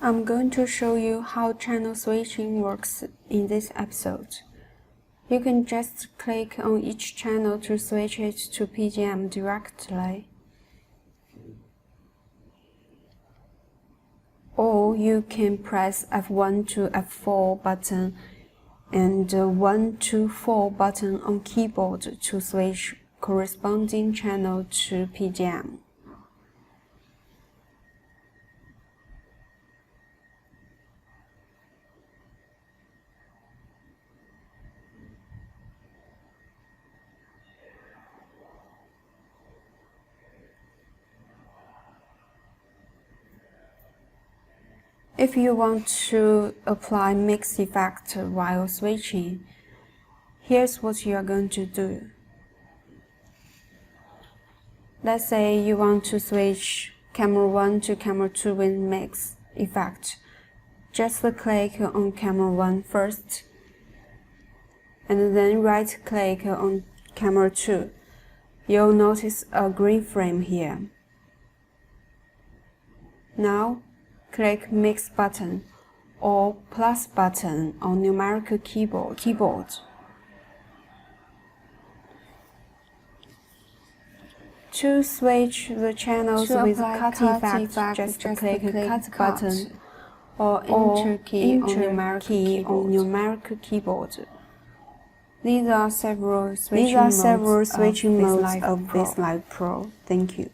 I'm going to show you how channel switching works in this episode. You can just click on each channel to switch it to PGM directly. Or you can press F1 to F4 button and 1 to 4 button on keyboard to switch corresponding channel to PGM. If you want to apply mix effect while switching, here's what you are going to do. Let's say you want to switch camera 1 to camera 2 with mix effect. Just click on camera 1 first, and then right click on camera 2. You'll notice a green frame here. Now, click Mix button or plus button on numerical keyboard. To switch the channels with cut effect, just click Cut button or Enter key on numerical keyboard. These are several switching modes of VisLive Pro. Thank you.